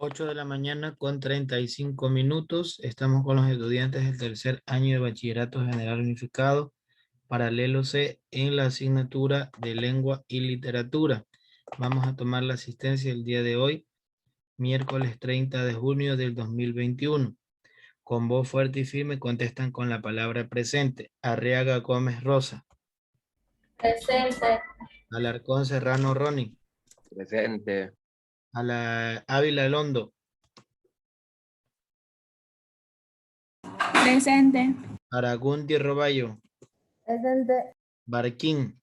8 de la mañana con 35 minutos. Estamos con los estudiantes del tercer año de Bachillerato General Unificado, paralelo C, en la asignatura de Lengua y Literatura. Vamos a tomar la asistencia el día de hoy, miércoles 30 de junio del 2021. Con voz fuerte y firme contestan con la palabra presente. Arriaga Gómez Rosa. Presente. Alarcón Serrano Ronnie. Presente. Ávila Londo. Presente. Aragundi Roballo. Presente. Barquín.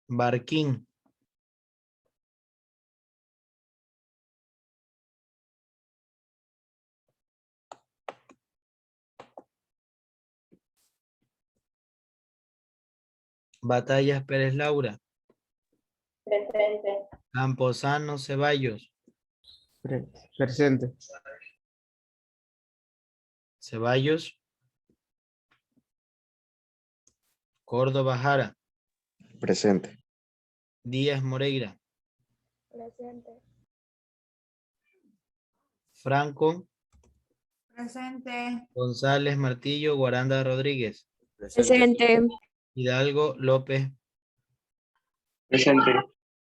Barquín. Batallas Pérez Laura. Presente. Camposano Ceballos. Presente. Ceballos. Córdoba Jara. Presente. Díaz Moreira. Presente. Franco. Presente. González Martillo Guaranda Rodríguez. Presente. Hidalgo López. Presente.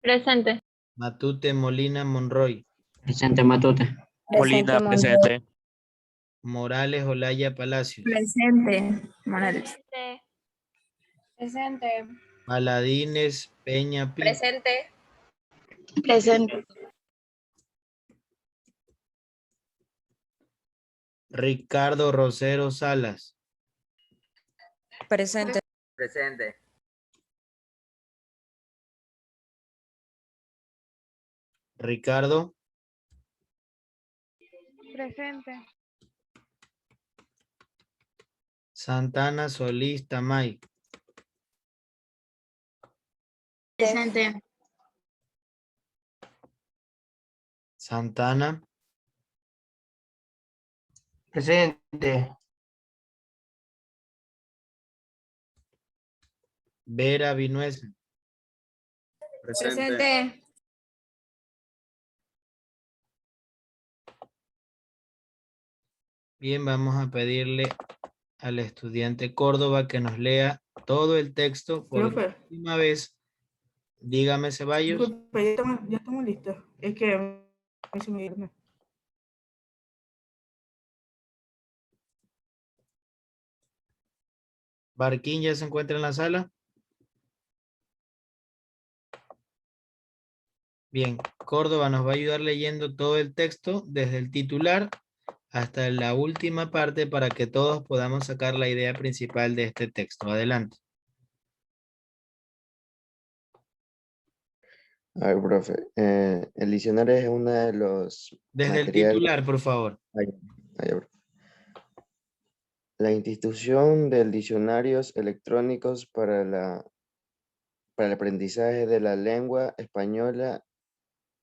Presente. Matute Molina Monroy. Presente, Matute. Molina, presente. Morales Olaya Palacios. Presente. Morales. Presente. Paladines Peña Pinto. Presente. Presente. Ricardo Rosero Salas. Presente. Presente. Ricardo. Presente. Santana Solís Tamay. Presente. Santana. Presente. Vera Vinuesa. Presente. Bien, vamos a pedirle al estudiante Córdoba que nos lea todo el texto por Profe. última vez. Dígame, Ceballos. Disculpe, ya estamos listos. Es que a mí se me duerme. Barquín ya se encuentra en la sala. Bien, Córdoba nos va a ayudar leyendo todo el texto desde el titular hasta la última parte para que todos podamos sacar la idea principal de este texto. Adelante. A ver, profe. El diccionario es uno de los Desde el materiales. titular, por favor. Profe. La institución de diccionarios electrónicos para el aprendizaje de la lengua española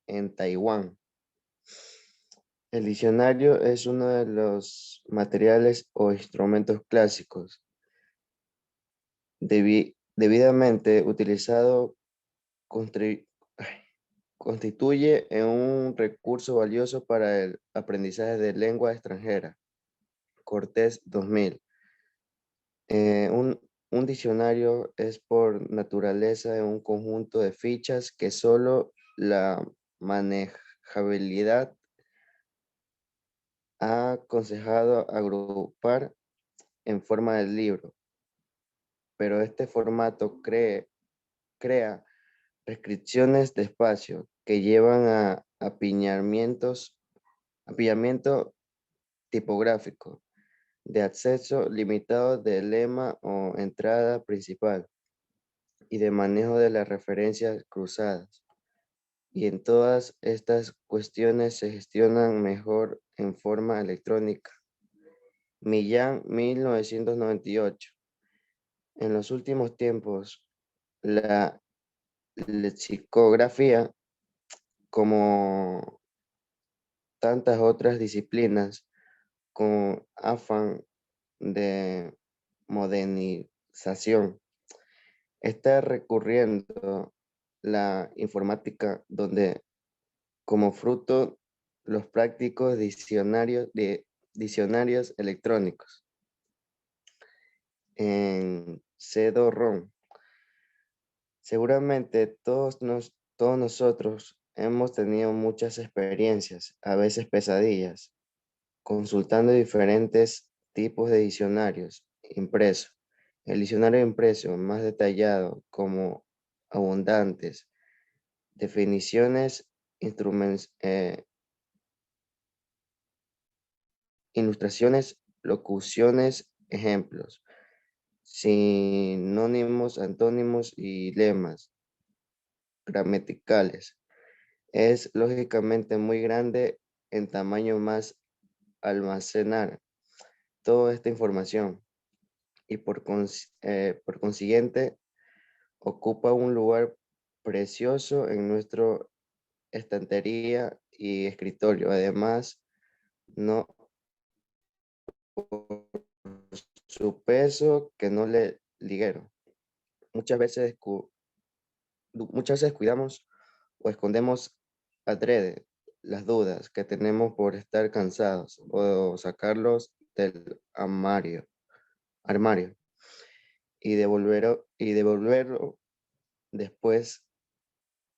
en Taiwán. El diccionario es uno de los materiales o instrumentos clásicos debidamente utilizado constituye un recurso valioso para el aprendizaje de lengua extranjera. Cortés 2000. Un diccionario es por naturaleza un conjunto de fichas que solo la manejabilidad ha aconsejado agrupar en forma de libro, pero este formato crea restricciones de espacio que llevan a apillamiento tipográfico, de acceso limitado de lema o entrada principal y de manejo de las referencias cruzadas. Y en todas estas cuestiones se gestionan mejor en forma electrónica. Millán, 1998. En los últimos tiempos, la lexicografía, como tantas otras disciplinas, con afán de modernización, está recurriendo la informática, donde como fruto los prácticos diccionarios electrónicos en CD-ROM. Seguramente todos nosotros hemos tenido muchas experiencias, a veces pesadillas, consultando diferentes tipos de diccionarios impresos. El diccionario impreso más detallado como abundantes definiciones, ilustraciones, locuciones, ejemplos, sinónimos, antónimos y lemas gramaticales. Es lógicamente muy grande en tamaño más almacenar toda esta información y por consiguiente ocupa un lugar precioso en nuestra estantería y escritorio. Además, no por su peso que no le ligero. Muchas veces cuidamos o escondemos adrede las dudas que tenemos por estar cansados o sacarlos del armario y devolverlo después.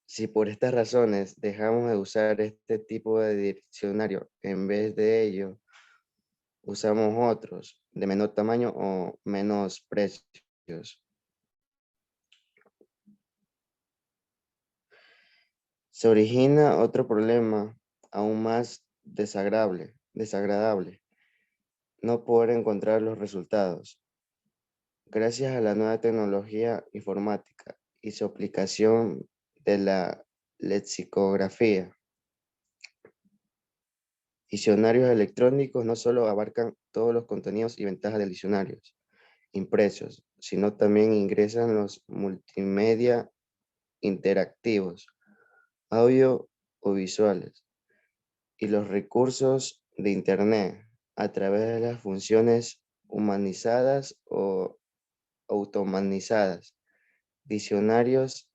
Si por estas razones dejamos de usar este tipo de diccionario, en vez de ello usamos otros de menor tamaño o menos precios. Se origina otro problema aún más desagradable, no poder encontrar los resultados. Gracias a la nueva tecnología informática y su aplicación de la lexicografía, diccionarios electrónicos no solo abarcan todos los contenidos y ventajas de diccionarios impresos, sino también ingresan los multimedia interactivos, audio o visuales, y los recursos de Internet a través de las funciones humanizadas o automatizadas. Diccionarios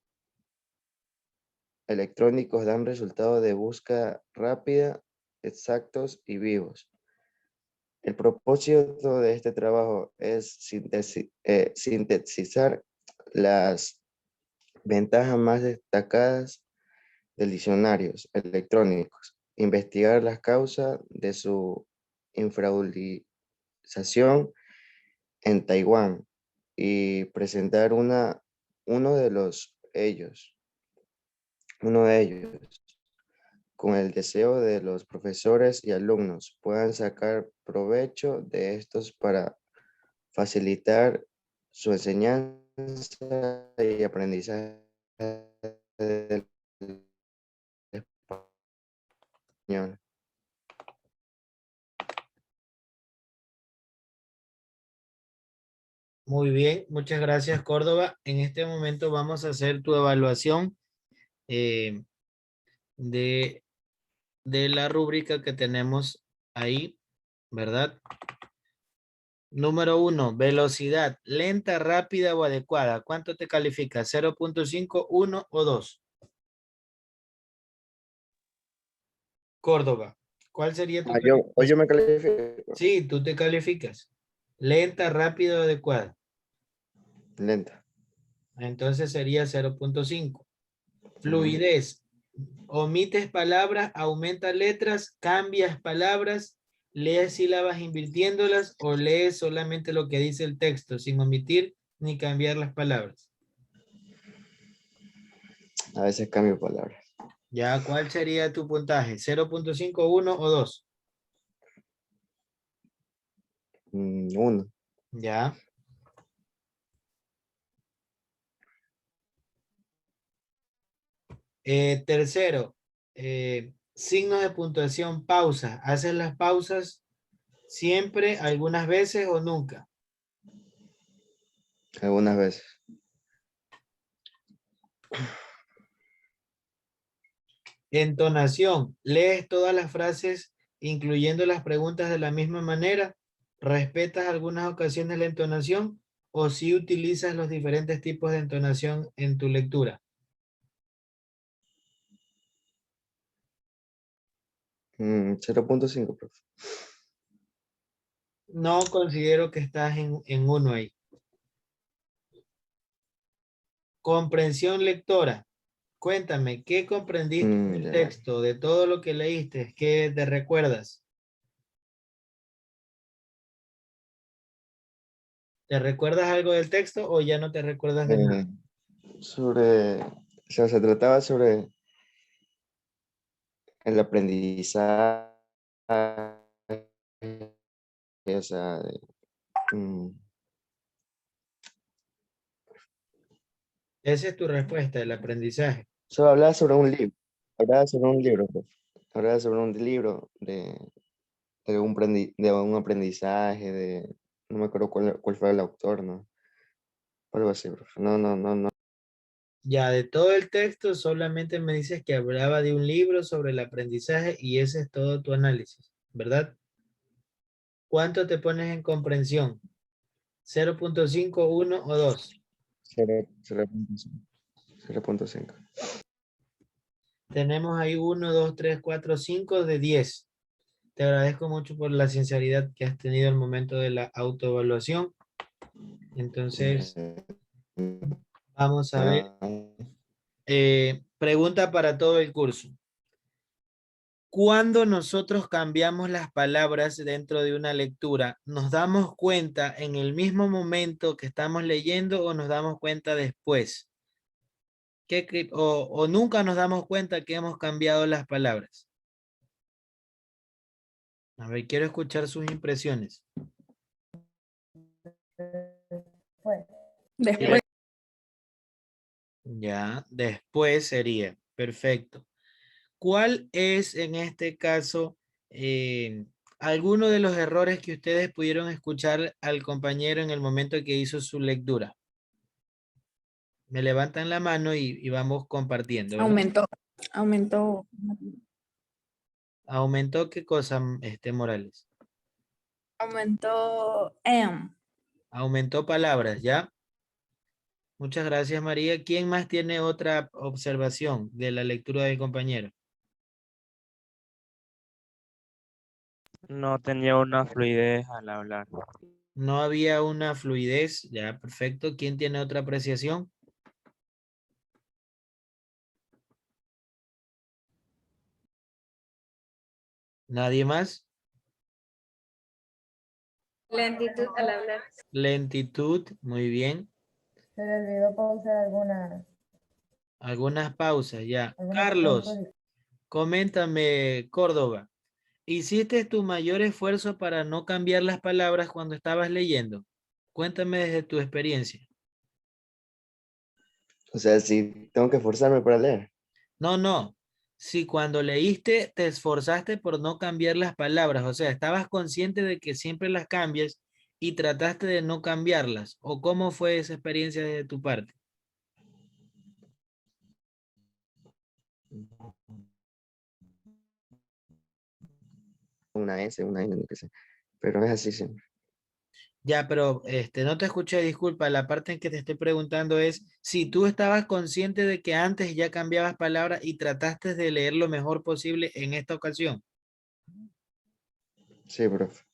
electrónicos dan resultados de búsqueda rápida, exactos y vivos. El propósito de este trabajo es sintetizar las ventajas más destacadas de diccionarios electrónicos, investigar las causas de su infrautilización en Taiwán y presentar uno de ellos, con el deseo de los profesores y alumnos puedan sacar provecho de estos para facilitar su enseñanza y aprendizaje del español. Muy bien, muchas gracias, Córdoba. En este momento vamos a hacer tu evaluación eh, de la rúbrica que tenemos ahí, ¿verdad? Número 1, velocidad, lenta, rápida o adecuada. ¿Cuánto te califica? ¿0.5, 1 o 2? Córdoba, ¿cuál sería tu Yo calificación? me califico. Sí, tú te calificas. Lenta, rápida o adecuada. Lenta. Entonces sería 0.5. Fluidez. Omites palabras, aumentas letras, cambias palabras, lees sílabas invirtiéndolas o lees solamente lo que dice el texto sin omitir ni cambiar las palabras. A veces cambio palabras. Ya, ¿cuál sería tu puntaje? ¿0.5, 1 o 2? 1. Ya. Tercero, signos de puntuación, pausa. ¿Haces las pausas siempre, algunas veces o nunca? Algunas veces. Entonación. ¿Lees todas las frases, incluyendo las preguntas de la misma manera? ¿Respetas algunas ocasiones la entonación? ¿O si utilizas los diferentes tipos de entonación en tu lectura? 0.5, profe. No considero que estás en uno ahí. Comprensión lectora. Cuéntame, ¿qué comprendiste del Ya. texto? De todo lo que leíste, ¿qué te recuerdas? ¿Te recuerdas algo del texto o ya no te recuerdas de nada? O sea, se trataba sobre el aprendizaje, o sea, Esa es tu respuesta, el aprendizaje. solo hablaba sobre un libro, hablaba sobre un libro, profe. Hablaba sobre un libro de un aprendizaje, no me acuerdo cuál fue el autor, ¿no? Algo así, profe. No. Ya de todo el texto solamente me dices que hablaba de un libro sobre el aprendizaje y ese es todo tu análisis, ¿verdad? ¿Cuánto te pones en comprensión? ¿0.5, 1 o 2? 0.5. 0.5. Tenemos ahí 1, 2, 3, 4, 5 de 10. Te agradezco mucho por la sinceridad que has tenido al momento de la autoevaluación. Entonces, vamos a ver. Pregunta para todo el curso. Cuando nosotros cambiamos las palabras dentro de una lectura, ¿nos damos cuenta en el mismo momento que estamos leyendo o nos damos cuenta después? O nunca nos damos cuenta que hemos cambiado las palabras. A ver, quiero escuchar sus impresiones. Después. Ya, después sería. Perfecto. ¿Cuál es en este caso alguno de los errores que ustedes pudieron escuchar al compañero en el momento que hizo su lectura? Me levantan la mano y vamos compartiendo, ¿verdad? Aumentó. ¿Aumentó qué cosa, Morales? Aumentó Aumentó palabras, ¿ya? Muchas gracias, María. ¿Quién más tiene otra observación de la lectura del compañero? No tenía una fluidez al hablar. No había una fluidez, ya, perfecto. ¿Quién tiene otra apreciación? ¿Nadie más? Lentitud al hablar. Lentitud, muy bien. Se le olvidó pausar Algunas pausas, ya. algunos Carlos, puntos. coméntame, Córdoba. ¿Hiciste tu mayor esfuerzo para no cambiar las palabras cuando estabas leyendo? Cuéntame desde tu experiencia. O sea, sí, tengo que esforzarme para leer. No. Si cuando leíste te esforzaste por no cambiar las palabras, o sea, estabas consciente de que siempre las cambias y trataste de no cambiarlas, ¿o cómo fue esa experiencia de tu parte? Una S, una N, no sé. Pero es así siempre. Ya, pero no te escuché, disculpa, la parte en que te estoy preguntando es si tú estabas consciente de que antes ya cambiabas palabras y trataste de leer lo mejor posible en esta ocasión. Sí, profe.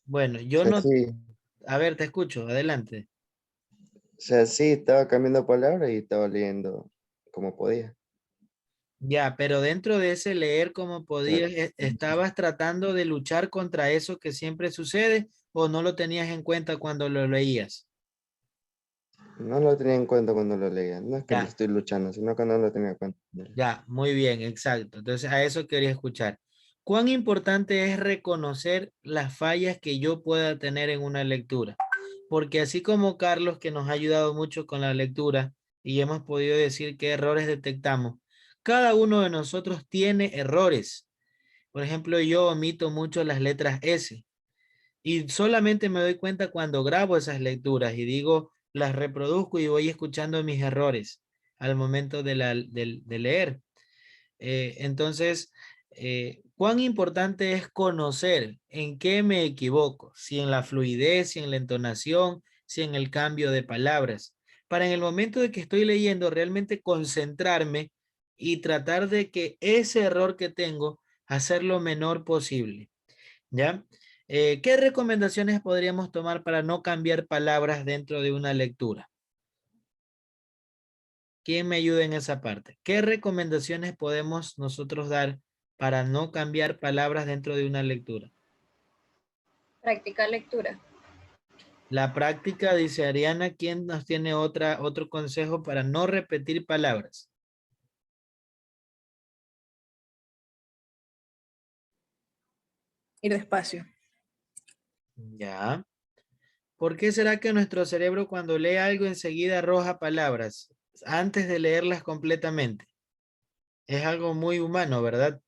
Bueno, O yo sea, no, sí, a ver, te escucho, adelante. estaba cambiando palabras y estaba leyendo como podía. Ya, pero dentro de ese leer como O sea, podías, ¿estabas tratando de luchar contra eso que siempre sucede o no lo tenías en cuenta cuando lo leías? no lo tenía en cuenta cuando lo leía. No es que lo Ya, estoy luchando, sino que no lo tenía en cuenta. ya, muy bien, exacto. Entonces, a eso quería escuchar. ¿Cuán importante es reconocer las fallas que yo pueda tener en una lectura? Porque así como Carlos, que nos ha ayudado mucho con la lectura y hemos podido decir qué errores detectamos, cada uno de nosotros tiene errores. Por ejemplo, yo omito mucho las letras S y solamente me doy cuenta cuando grabo esas lecturas y digo, las reproduzco y voy escuchando mis errores al momento de leer. Entonces, ¿cuán importante es conocer en qué me equivoco? Si en la fluidez, si en la entonación, si en el cambio de palabras. Para en el momento de que estoy leyendo, realmente concentrarme y tratar de que ese error que tengo hacer lo menor posible, ¿ya? ¿Qué recomendaciones podríamos tomar para no cambiar palabras dentro de una lectura? ¿Quién me ayuda en esa parte? ¿Qué recomendaciones podemos nosotros dar para no cambiar palabras dentro de una lectura? Practicar lectura. La práctica, dice Ariana. ¿Quién nos tiene otro consejo para no repetir palabras? Ir despacio. Ya. ¿Por qué será que nuestro cerebro cuando lee algo enseguida arroja palabras antes de leerlas completamente? Es algo muy humano, ¿verdad?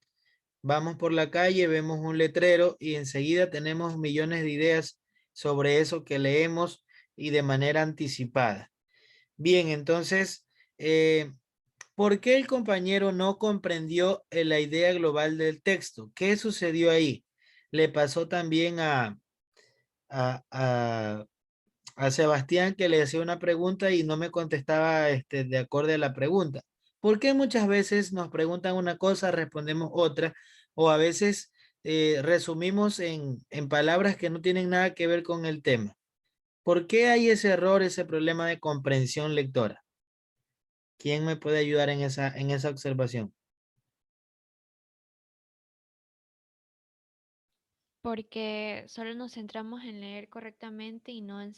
Vamos por la calle, vemos un letrero y enseguida tenemos millones de ideas sobre eso que leemos y de manera anticipada. Bien, entonces, ¿por qué el compañero no comprendió la idea global del texto? ¿Qué sucedió ahí? Le pasó también a, a, a Sebastián, que le hacía una pregunta y no me contestaba de acuerdo a la pregunta. ¿Por qué muchas veces nos preguntan una cosa, respondemos otra, o a veces resumimos en palabras que no tienen nada que ver con el tema? ¿Por qué hay ese error, ese problema de comprensión lectora? ¿Quién me puede ayudar en esa observación? Porque solo nos centramos en leer correctamente y no en,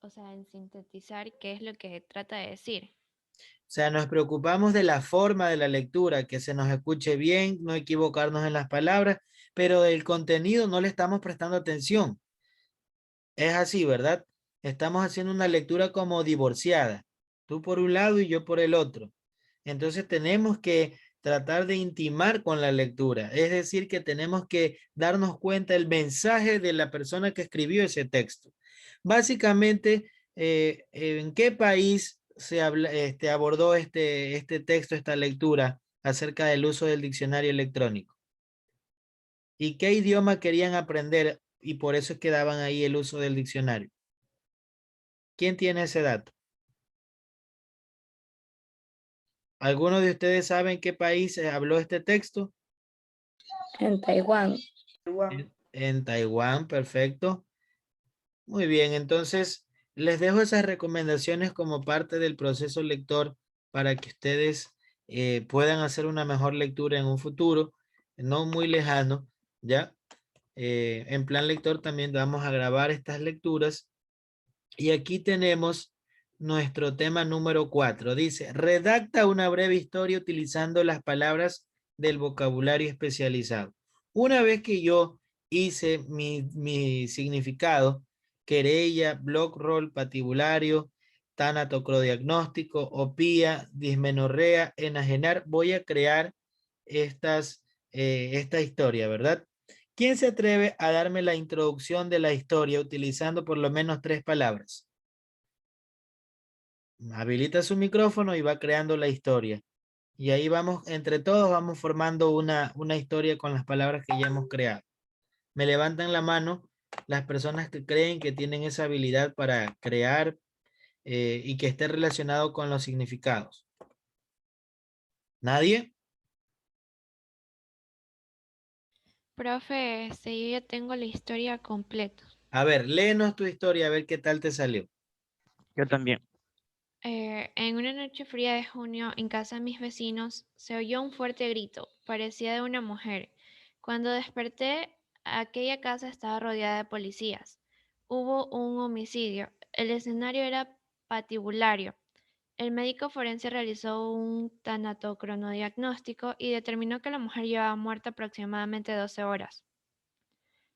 o sea, en sintetizar qué es lo que trata de decir. O sea, nos preocupamos de la forma de la lectura, que se nos escuche bien, no equivocarnos en las palabras, pero del contenido no le estamos prestando atención. Es así, ¿verdad? Estamos haciendo una lectura como divorciada. Tú por un lado y yo por el otro. Entonces tenemos que tratar de intimar con la lectura. Es decir, que tenemos que darnos cuenta del mensaje de la persona que escribió ese texto. Básicamente, ¿en qué país se abordó este texto, esta lectura acerca del uso del diccionario electrónico? ¿Y qué idioma querían aprender? Y por eso es que daban ahí el uso del diccionario. ¿Quién tiene ese dato? ¿Alguno de ustedes sabe en qué país habló este texto? En Taiwán. Igual. En Taiwán, perfecto. Muy bien, entonces les dejo esas recomendaciones como parte del proceso lector para que ustedes puedan hacer una mejor lectura en un futuro, no muy lejano, ¿ya? En plan lector también vamos a grabar estas lecturas. Y aquí tenemos nuestro tema número 4. Dice, redacta una breve historia utilizando las palabras del vocabulario especializado. Una vez que yo hice mi significado, querella, block roll, patibulario, tanatocrodiagnóstico, opía, dismenorrea, enajenar, voy a crear esta historia, ¿verdad? ¿Quién se atreve a darme la introducción de la historia utilizando por lo menos 3 palabras? Habilita su micrófono y va creando la historia. Y ahí vamos, entre todos vamos formando una historia con las palabras que ya hemos creado. Me levantan la mano las personas que creen que tienen esa habilidad para crear y que esté relacionado con los significados. ¿Nadie? Profe, yo ya tengo la historia completa. A ver, léenos tu historia a ver qué tal te salió. Yo también. En una noche fría de junio, en casa de mis vecinos, se oyó un fuerte grito, parecía de una mujer. Cuando desperté, aquella casa estaba rodeada de policías. Hubo un homicidio. El escenario era patibulario. El médico forense realizó un tanatocronodiagnóstico y determinó que la mujer llevaba muerta aproximadamente 12 horas.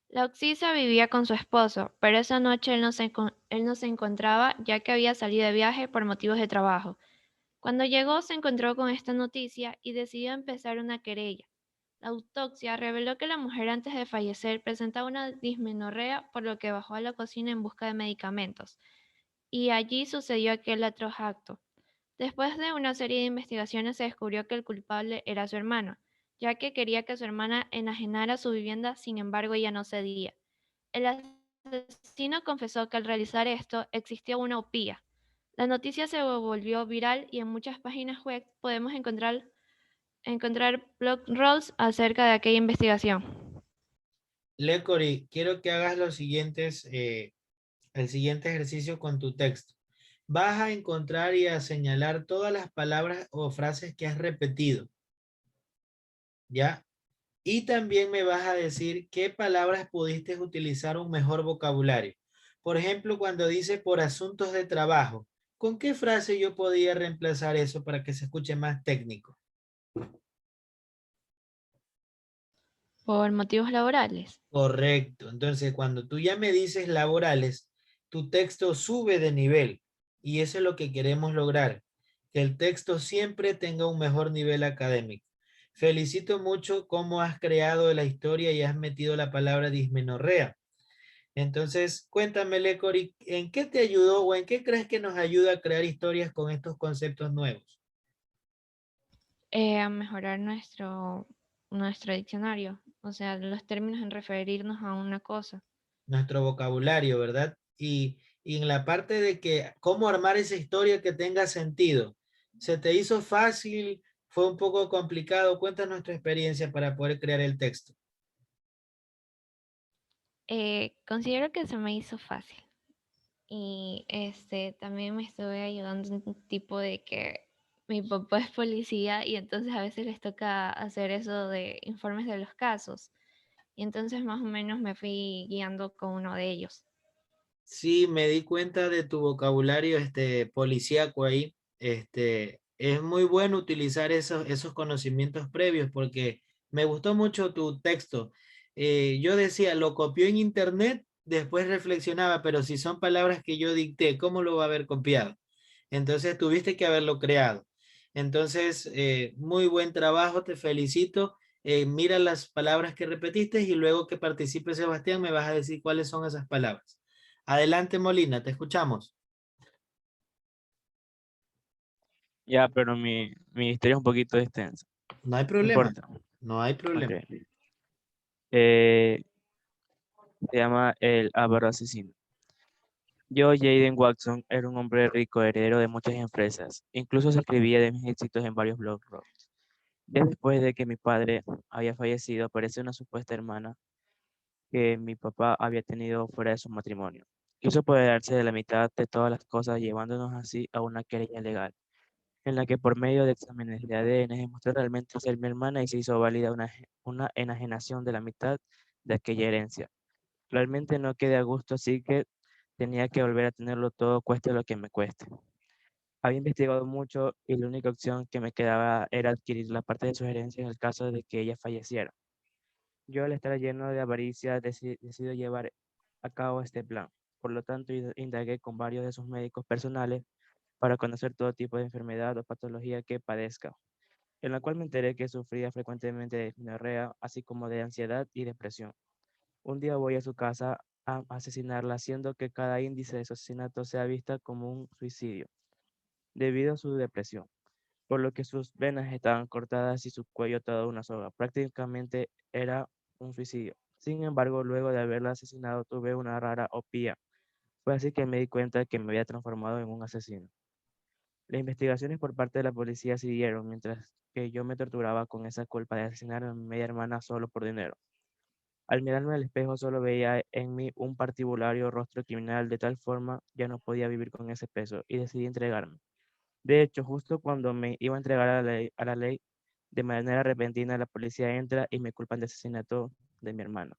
La occisa vivía con su esposo, pero esa noche él no se encontraba ya que había salido de viaje por motivos de trabajo. Cuando llegó se encontró con esta noticia y decidió empezar una querella. La autopsia reveló que la mujer antes de fallecer presentaba una dismenorrea, por lo que bajó a la cocina en busca de medicamentos. Y allí sucedió aquel atroz acto. Después de una serie de investigaciones se descubrió que el culpable era su hermano, ya que quería que su hermana enajenara su vivienda, sin embargo ella no cedía. El asesino confesó que al realizar esto existía una opía. La noticia se volvió viral y en muchas páginas web podemos encontrar encontrar blog rolls acerca de aquella investigación. Lecori, quiero que hagas los siguientes, el siguiente ejercicio con tu texto. Vas a encontrar y a señalar todas las palabras o frases que has repetido. ¿Ya? Y también me vas a decir qué palabras pudiste utilizar un mejor vocabulario. Por ejemplo, cuando dice por asuntos de trabajo, ¿con qué frase yo podía reemplazar eso para que se escuche más técnico? Por motivos laborales. Correcto. Entonces, cuando tú ya me dices laborales, tu texto sube de nivel. Y eso es lo que queremos lograr, que el texto siempre tenga un mejor nivel académico. Felicito mucho cómo has creado la historia y has metido la palabra dismenorrea. Entonces, cuéntame, Lecori, ¿en qué te ayudó o en qué crees que nos ayuda a crear historias con estos conceptos nuevos? A mejorar nuestro diccionario. O sea, los términos en referirnos a una cosa. Nuestro vocabulario, ¿verdad? Y en la parte de que cómo armar esa historia que tenga sentido. ¿Se te hizo fácil? ¿Fue un poco complicado? Cuéntanos tu experiencia para poder crear el texto. Considero que se me hizo fácil. Y también me estuve ayudando en un tipo de que mi papá es policía y entonces a veces les toca hacer eso de informes de los casos. Y entonces más o menos me fui guiando con uno de ellos. Sí, me di cuenta de tu vocabulario policíaco ahí. Es muy bueno utilizar esos conocimientos previos porque me gustó mucho tu texto. Yo decía, lo copió en internet, después reflexionaba, pero si son palabras que yo dicté, ¿cómo lo va a haber copiado? Entonces tuviste que haberlo creado. Entonces, muy buen trabajo, te felicito. Mira las palabras que repetiste y luego que participe Sebastián me vas a decir cuáles son esas palabras. Adelante, Molina, te escuchamos. Ya, pero mi historia es un poquito extensa. No hay No problema. importa. No hay Ok. problema. Se llama El Avaro Asesino. Yo, Jaden Watson, era un hombre rico, heredero de muchas empresas. Incluso se escribía de mis éxitos en varios blogs. Ya después de que mi padre había fallecido, apareció una supuesta hermana que mi papá había tenido fuera de su matrimonio. Quiso apoderarse de la mitad de todas las cosas, llevándonos así a una querella legal, en la que por medio de exámenes de ADN demostró realmente ser mi hermana y se hizo válida una enajenación de la mitad de aquella herencia. Realmente no quedé a gusto, así que tenía que volver a tenerlo todo, cueste lo que me cueste. Había investigado mucho y la única opción que me quedaba era adquirir la parte de su herencia en el caso de que ella falleciera. Yo, al estar lleno de avaricia, decido llevar a cabo este plan. Por lo tanto, indagué con varios de sus médicos personales para conocer todo tipo de enfermedad o patología que padezca, en la cual me enteré que sufría frecuentemente de dismenorrea, así como de ansiedad y depresión. Un día voy a su casa a asesinarla, haciendo que cada índice de su asesinato sea vista como un suicidio, debido a su depresión, por lo que sus venas estaban cortadas y su cuello atado a una soga. Prácticamente era un suicidio. Sin embargo, luego de haberla asesinado, tuve una rara opía. Fue así que me di cuenta que me había transformado en un asesino. Las investigaciones por parte de la policía siguieron, mientras que yo me torturaba con esa culpa de asesinar a mi media hermana solo por dinero. Al mirarme al espejo solo veía en mí un partibulario rostro criminal, de tal forma ya no podía vivir con ese peso y decidí entregarme. De hecho, justo cuando me iba a entregar a la ley, de manera repentina la policía entra y me culpan de asesinato de mi hermano,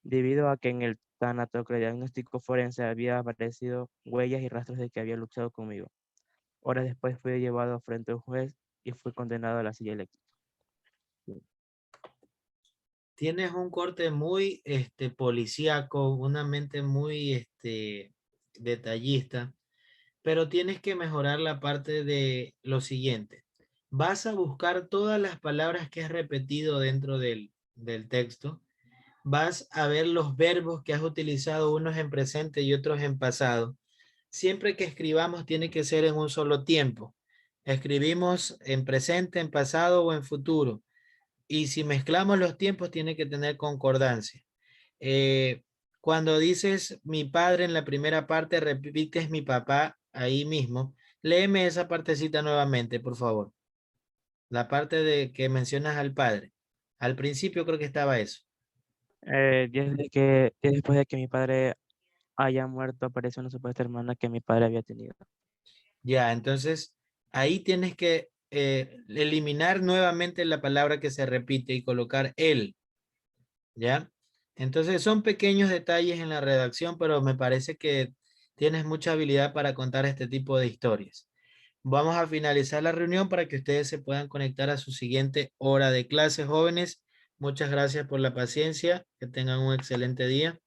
debido a que en el diagnóstico forense había aparecido huellas y rastros de que había luchado conmigo. Horas después fui llevado frente a un juez y fui condenado a la silla eléctrica. Tienes un corte muy policíaco, una mente muy detallista, pero tienes que mejorar la parte de lo siguiente. Vas a buscar todas las palabras que has repetido dentro del texto. Vas a ver los verbos que has utilizado, unos en presente y otros en pasado. Siempre que escribamos tiene que ser en un solo tiempo. Escribimos en presente, en pasado o en futuro. Y si mezclamos los tiempos tiene que tener concordancia. Eh, Cuando dices mi padre en la primera parte, repites mi papá ahí mismo. Léeme esa partecita nuevamente, por favor. La parte de que mencionas al padre. Al principio creo que estaba eso. Días después de que mi padre haya muerto, aparece una supuesta hermana que mi padre había tenido. Ya, entonces ahí tienes que eliminar nuevamente la palabra que se repite y colocar él. ¿Ya? Entonces son pequeños detalles en la redacción, pero me parece que tienes mucha habilidad para contar este tipo de historias. Vamos a finalizar la reunión para que ustedes se puedan conectar a su siguiente hora de clase, jóvenes. Muchas gracias por la paciencia. Que tengan un excelente día.